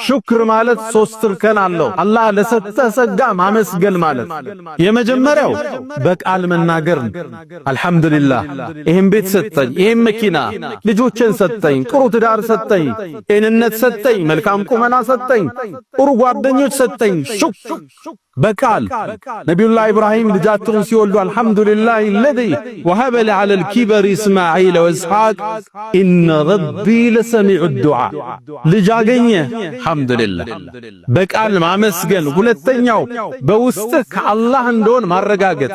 ሹክር ማለት ሶስት እርከን አለው። አላህ ለሰጠ ጸጋ ማመስገን ማለት የመጀመሪያው በቃል መናገር አልহামዱሊላህ ይሄን ቤት ሰጠኝ፣ ይሄን መኪና፣ ልጆችን ሰጠኝ፣ ጥሩ ትዳር ሰጠኝ፣ ጤንነት ሰጠኝ፣ መልካም ቁመና ሰጠኝ፣ ጥሩ ጓደኞች ሰጠኝ። ሹክር በቃል ነብዩላህ ኢብራሂም ልጃቸውን ሲወልዱ አልহামዱሊላህ الذي وهب لي على الكبر اسماعيل واسحاق ان ربي لسميع الدعاء ልጅ አገኘ አልহামዱሊላህ በቃል ማመስገን። ሁለተኛው በውስጥ ከአላህ እንደሆነ ማረጋገጥ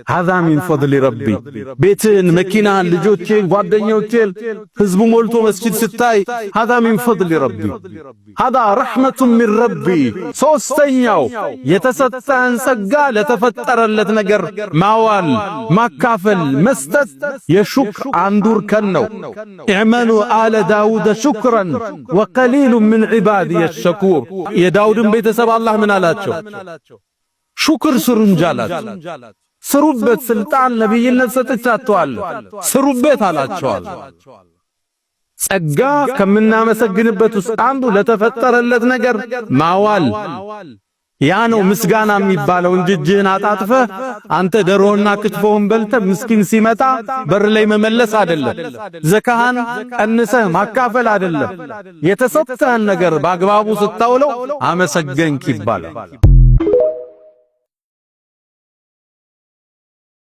هذا من فضل ربي ቤትን፣ መኪናን፣ ልጆችን፣ ጓደኞችን ህዝቡ ሞልቶ መስጂድ ስታይ هذا من فضل ربي هذا رحمة من ربي። ሶስተኛው የተሰጠን ጸጋ ለተፈጠረለት ነገር ማዋል፣ ማካፈል፣ መስጠት የሹክር አንዱ እርከን ነው። ኢዕመሉ አለ ዳውድ ሹክረን ወቀሊሉ ምን ዒባዲየ ሸኩር። የዳውድን ቤተሰብ አላህ ምን አላቸው? ሹክር ስሩ እንጂ አላቸው። ስሩበት፣ ስልጣን ነብይነት ሰጥቻችኋለሁ ስሩበት አላቸዋል። ጸጋ ከምናመሰግንበት ውስጥ አንዱ ለተፈጠረለት ነገር ማዋል ያ ነው ምስጋና የሚባለው እንጂ እጅህን አጣጥፈህ አንተ ደሮና ክትፎውን በልተህ ምስኪን ሲመጣ በር ላይ መመለስ አይደለም። ዘካህን ቀንሰህ ማካፈል አይደለም። የተሰጠህን ነገር በአግባቡ ስታውለው አመሰገንክ ይባላል።